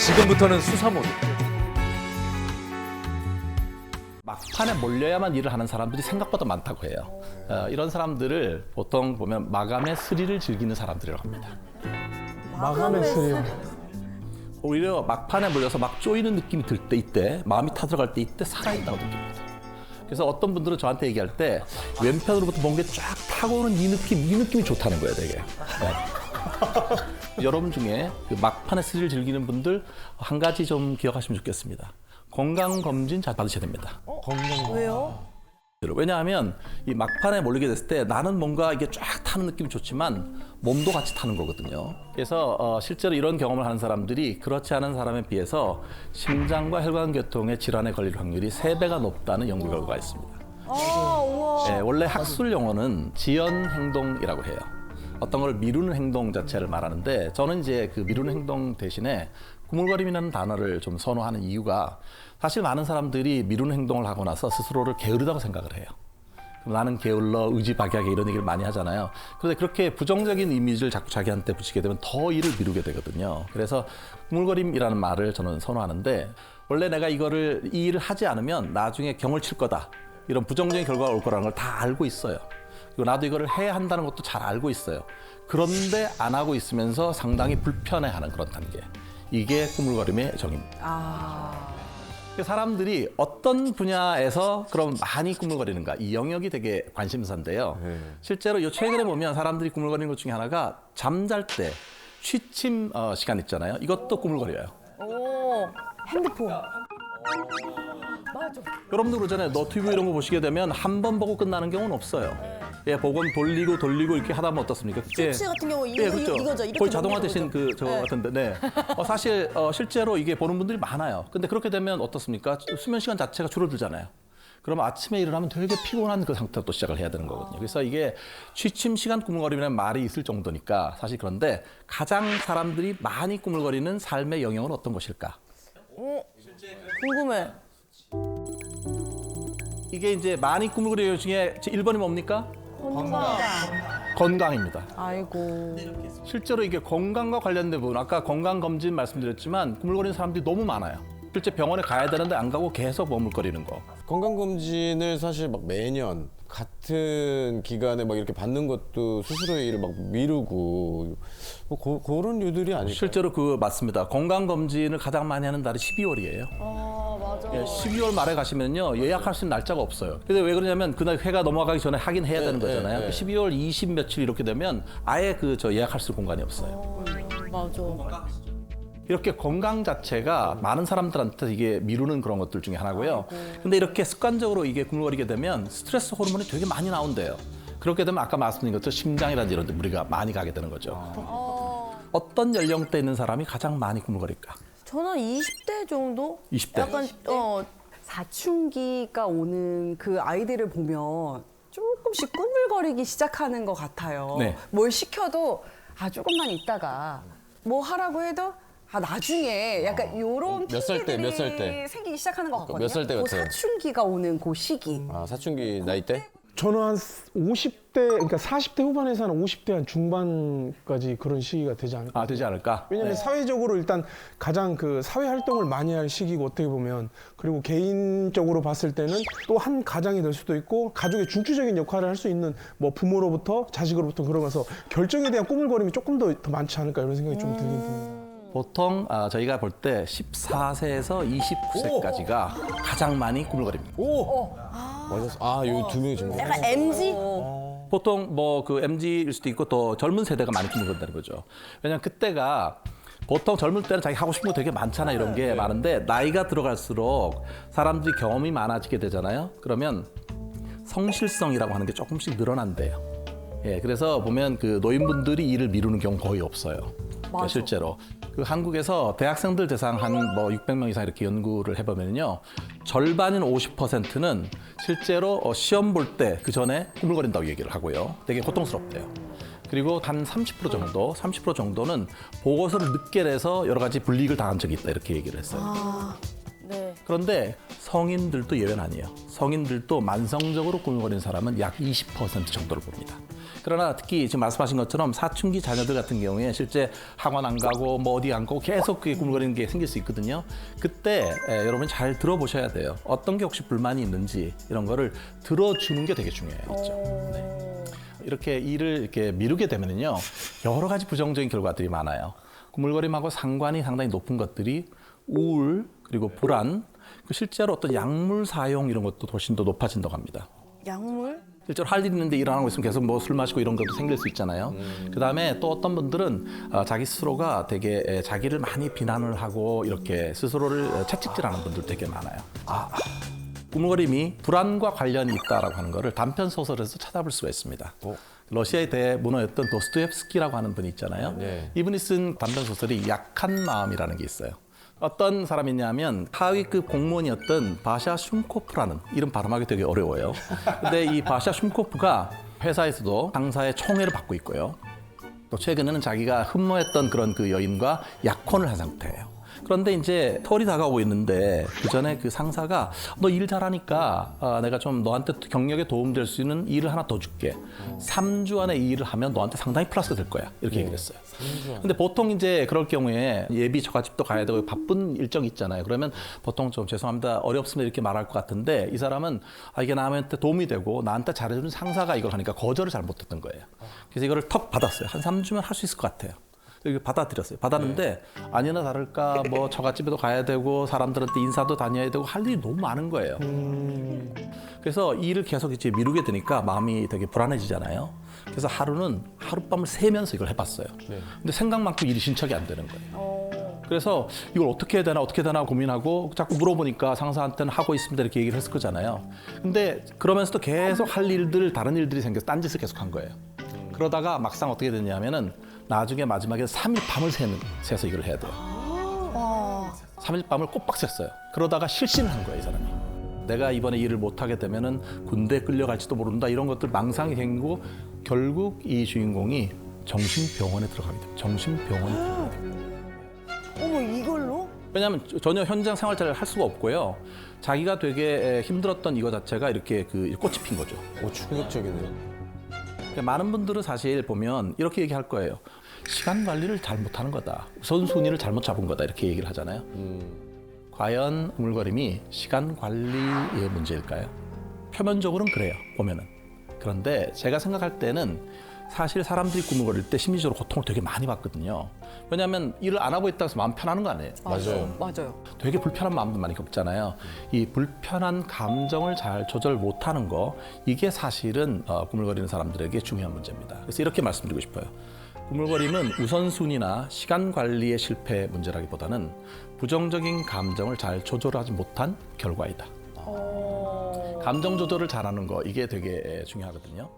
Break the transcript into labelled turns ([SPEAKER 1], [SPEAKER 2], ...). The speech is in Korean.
[SPEAKER 1] 지금부터는 수사 모드.
[SPEAKER 2] 막판에 몰려야만 일을 하는 사람들이 생각보다 많다고 해요. 이런 사람들을 보통 보면 마감의 스릴을 즐기는 사람들이라고 합니다.
[SPEAKER 3] 마감의 스릴.
[SPEAKER 2] 오히려 막판에 몰려서 막 쪼이는 느낌이 들 때 이때, 마음이 타들어갈 때 이때 살아있다고 느낍니다. 그래서 어떤 분들은 저한테 얘기할 때 왼편으로부터 뭔가 쫙 타고 오는 이 느낌이 좋다는 거예요, 되게. 네. 여러분 중에 그 막판에 스릴을 즐기는 분들 한 가지 좀 기억하시면 좋겠습니다. 건강검진 잘 받으셔야 됩니다.
[SPEAKER 3] 왜요?
[SPEAKER 2] 왜냐하면 이 막판에 몰리게 됐을 때 나는 뭔가 이게 쫙 타는 느낌이 좋지만 몸도 같이 타는 거거든요. 그래서 실제로 이런 경험을 하는 사람들이 그렇지 않은 사람에 비해서 심장과 혈관계통의 질환에 걸릴 확률이 3배가 높다는 연구 결과가 있습니다.
[SPEAKER 3] 우와.
[SPEAKER 2] 네, 원래 학술 용어는 지연 행동이라고 해요. 어떤 걸 미루는 행동 자체를 말하는데 저는 이제 그 미루는 행동 대신에 꾸물거림이라는 단어를 좀 선호하는 이유가 사실 많은 사람들이 미루는 행동을 하고 나서 스스로를 게으르다고 생각을 해요. 그럼 나는 게을러, 의지박약해 이런 얘기를 많이 하잖아요. 그런데 그렇게 부정적인 이미지를 자꾸 자기한테 붙이게 되면 더 일을 미루게 되거든요. 그래서 꾸물거림이라는 말을 저는 선호하는데 원래 내가 이 일을 하지 않으면 나중에 경을 칠 거다. 이런 부정적인 결과가 올 거라는 걸 다 알고 있어요. 그리고 나도 이거를 해야 한다는 것도 잘 알고 있어요. 그런데 안 하고 있으면서 상당히 불편해하는 그런 단계. 이게 꾸물거림의 정의입니다. 사람들이 어떤 분야에서 그럼 많이 꾸물거리는가 이 영역이 되게 관심사인데요. 실제로 최근에 보면 사람들이 꾸물거리는 것 중에 하나가 잠잘 때 취침 시간 있잖아요. 이것도 꾸물거려요.
[SPEAKER 3] 오, 핸드폰. 맞아.
[SPEAKER 2] 여러분도 그러잖아요. 너튜브 이런 거 보시게 되면 한 번 보고 끝나는 경우는 없어요. 예, 보건 돌리고 이렇게 하다 보면 어떻습니까?
[SPEAKER 3] 쇼츠 같은 경우
[SPEAKER 2] 그렇죠.
[SPEAKER 3] 이거죠. 이렇게
[SPEAKER 2] 거의 자동화
[SPEAKER 3] 넘기는
[SPEAKER 2] 되신
[SPEAKER 3] 거죠.
[SPEAKER 2] 저거 같은데, 네. 사실 실제로 이게 보는 분들이 많아요. 근데 그렇게 되면 어떻습니까? 수면 시간 자체가 줄어들잖아요. 그럼 아침에 일어나면 되게 피곤한 그 상태로 또 시작을 해야 되는 거거든요. 그래서 이게 취침 시간 꾸물거림이라는 말이 있을 정도니까 사실 그런데 가장 사람들이 많이 꾸물거리는 삶의 영역은 어떤 것일까?
[SPEAKER 3] 궁금해.
[SPEAKER 2] 이게 이제 많이 꾸물거리는 중에 1번이 뭡니까? 건강입니다.
[SPEAKER 3] 아이고.
[SPEAKER 2] 실제로 이게 건강과 관련된 부분, 아까 건강검진 말씀드렸지만 꾸물거리는 사람들이 너무 많아요. 실제 병원에 가야 되는데 안 가고 계속 머물거리는 거.
[SPEAKER 4] 건강검진을 사실 막 매년 같은 기간에 막 이렇게 받는 것도 스스로의 일을 막 미루고 뭐 그런 류들이 아닐까요?
[SPEAKER 2] 실제로 맞습니다. 건강검진을 가장 많이 하는 달이 12월이에요.
[SPEAKER 3] 맞아.
[SPEAKER 2] 12월 말에 가시면요 예약할 수 있는 날짜가 없어요. 근데 왜 그러냐면 그날 해가 넘어가기 전에 하긴 해야 되는 거잖아요. 12월 20 며칠 이렇게 되면 아예 예약할 수 있는 공간이 없어요.
[SPEAKER 3] 맞아.
[SPEAKER 2] 이렇게 건강 자체가 많은 사람들한테 이게 미루는 그런 것들 중에 하나고요. 근데 이렇게 습관적으로 이게 꾸물거리게 되면 스트레스 호르몬이 되게 많이 나온대요. 그렇게 되면 아까 말씀드린 것처럼 심장이라든지 이런 데 무리가 많이 가게 되는 거죠. 어떤 연령대 있는 사람이 가장 많이 꾸물거릴까?
[SPEAKER 3] 저는 20대 정도?
[SPEAKER 2] 20대.
[SPEAKER 3] 약간
[SPEAKER 5] 사춘기가 오는 그 아이들을 보면 조금씩 꾸물거리기 시작하는 것 같아요.
[SPEAKER 2] 네.
[SPEAKER 5] 뭘 시켜도 조금만 있다가 뭐 하라고 해도 나중에 약간 요런
[SPEAKER 4] 몇 살 때, 몇 살 때?
[SPEAKER 5] 핑계들이 생기기 시작하는 것 같거든요.
[SPEAKER 4] 몇 살 때
[SPEAKER 5] 그
[SPEAKER 4] 같아요?
[SPEAKER 5] 사춘기가 오는 그 시기.
[SPEAKER 4] 사춘기 나이 때?
[SPEAKER 3] 저는 한 50대, 그러니까 40대 후반에서 한 50대 한 중반까지 그런 시기가 되지 않을까.
[SPEAKER 2] 되지 않을까?
[SPEAKER 3] 왜냐하면 사회적으로 일단 가장 사회 활동을 많이 할 시기고 어떻게 보면 그리고 개인적으로 봤을 때는 또 한 가장이 될 수도 있고 가족의 중추적인 역할을 할 수 있는 뭐 부모로부터 자식으로부터 그러면서 결정에 대한 꾸물거림이 조금 더 많지 않을까 이런 생각이 좀 들긴 듭니다.
[SPEAKER 2] 보통 저희가 볼 때 14세에서 29세까지가 가장 많이 꾸물거립니다.
[SPEAKER 4] 맞았어. 요 두 명이 정도.
[SPEAKER 3] 약간 MZ?
[SPEAKER 2] 보통 MZ일 수도 있고 또 젊은 세대가 많이 꾸물거린다는 거죠. 왜냐하면 그때가 보통 젊을 때는 자기 하고 싶은 거 되게 많잖아 이런 게 많은데 나이가 들어갈수록 사람들이 경험이 많아지게 되잖아요. 그러면 성실성이라고 하는 게 조금씩 늘어난대요. 예, 그래서 보면 노인분들이 일을 미루는 경우 거의 없어요. 실제로 한국에서 대학생들 대상 한 600명 이상 이렇게 연구를 해보면요 절반인 50%는 실제로 시험 볼 때 그 전에 꾸물거린다고 얘기를 하고요. 되게 고통스럽대요. 그리고 한 30% 정도는 보고서를 늦게 내서 여러 가지 불이익을 당한 적이 있다 이렇게 얘기를 했어요.
[SPEAKER 3] 네.
[SPEAKER 2] 그런데 성인들도 예외는 아니에요. 성인들도 만성적으로 꾸물거리는 사람은 약 20% 정도를 봅니다. 그러나 특히 지금 말씀하신 것처럼 사춘기 자녀들 같은 경우에 실제 학원 안 가고 뭐 어디 안 가고 계속 꾸물거리는 게 생길 수 있거든요. 그때 여러분이 잘 들어보셔야 돼요. 어떤 게 혹시 불만이 있는지 이런 거를 들어주는 게 되게 중요해요. 네. 이렇게 일을 이렇게 미루게 되면요 여러 가지 부정적인 결과들이 많아요. 꾸물거림하고 상관이 상당히 높은 것들이 우울 그리고 불안, 실제로 어떤 약물 사용 이런 것도 훨씬 더 높아진다고 합니다.
[SPEAKER 5] 약물?
[SPEAKER 2] 실제로 할 일 있는데 일 안 하고 있으면 계속 뭐 술 마시고 이런 것도 생길 수 있잖아요. 그다음에 또 어떤 분들은 자기 스스로가 되게 자기를 많이 비난을 하고 이렇게 스스로를 채찍질하는 분들 되게 많아요. 꾸물거림이 불안과 관련이 있다라고 하는 거를 단편 소설에서 찾아볼 수가 있습니다. 러시아의 대문호였던 도스토옙스키라고 하는 분이 있잖아요.
[SPEAKER 4] 네.
[SPEAKER 2] 이분이 쓴 단편 소설이 약한 마음이라는 게 있어요. 어떤 사람이냐면 하위급 공무원이었던 바샤 슌코프라는 이름 발음하기 되게 어려워요. 근데 이 바샤 슌코프가 회사에서도 상사의 총애를 받고 있고요. 또 최근에는 자기가 흠모했던 그런 그 여인과 약혼을 한 상태예요. 그런데 이제 털이 다가오고 있는데 그 전에 그 상사가 너 일 잘하니까 내가 좀 너한테 경력에 도움될 수 있는 일을 하나 더 줄게. 3주 안에 이 일을 하면 너한테 상당히 플러스가 될 거야. 이렇게 얘기를 했어요. 근데 보통 이제 그럴 경우에 예비 처갓집도 가야 되고 바쁜 일정이 있잖아요. 그러면 보통 좀 죄송합니다. 어렵습니다. 이렇게 말할 것 같은데 이 사람은 이게 나한테 도움이 되고 나한테 잘해주는 상사가 이걸 하니까 거절을 잘 못했던 거예요. 그래서 이거를 턱 받았어요. 한 3주면 할 수 있을 것 같아요. 이렇게 받아들였어요. 받았는데 아니나 다를까 뭐 처갓집에도 가야 되고 사람들한테 인사도 다녀야 되고 할 일이 너무 많은 거예요. 그래서 이 일을 계속 이제 미루게 되니까 마음이 되게 불안해지잖아요. 그래서 하루는 하룻밤을 새면서 이걸 해봤어요. 근데 생각만큼 일이 진척이 안 되는 거예요. 그래서 이걸 어떻게 해야 되나 고민하고 자꾸 물어보니까 상사한테는 하고 있습니다 이렇게 얘기를 했을 거잖아요. 근데 그러면서도 계속 할 일들 다른 일들이 생겨서 딴짓을 계속 한 거예요. 그러다가 막상 어떻게 됐냐면은 나중에 마지막에 3일 밤을 새서 이걸 해야 돼요. 3일 밤을 꼬박 샜어요. 그러다가 실신을 한 거예요, 이 사람이. 내가 이번에 일을 못하게 되면은 군대에 끌려갈지도 모른다 이런 것들 망상이 생기고 결국 이 주인공이 정신병원에 들어가게 돼요. 정신병원에 들어가게 돼요.
[SPEAKER 5] 어머, 이걸로?
[SPEAKER 2] 왜냐하면 전혀 현장 생활자를 할 수가 없고요. 자기가 되게 힘들었던 이거 자체가 이렇게 그 꽃이 핀 거죠.
[SPEAKER 4] 충격적이네요.
[SPEAKER 2] 많은 분들은 사실 보면 이렇게 얘기할 거예요. 시간 관리를 잘못하는 거다. 우선순위를 잘못 잡은 거다. 이렇게 얘기를 하잖아요. 과연 꾸물거림이 시간 관리의 문제일까요? 표면적으로는 그래요. 보면은. 그런데 제가 생각할 때는 사실 사람들이 꾸물거릴 때 심리적으로 고통을 되게 많이 받거든요. 왜냐하면 일을 안 하고 있다고 해서 마음 편하는 거 아니에요.
[SPEAKER 5] 맞아요.
[SPEAKER 2] 되게 불편한 마음도 많이 겪잖아요. 이 불편한 감정을 잘 조절 못하는 거 이게 사실은 꾸물거리는 사람들에게 중요한 문제입니다. 그래서 이렇게 말씀드리고 싶어요. 꾸물거림은 우선순위나 시간 관리의 실패 문제라기보다는 부정적인 감정을 잘 조절하지 못한 결과이다. 감정 조절을 잘하는 거 이게 되게 중요하거든요.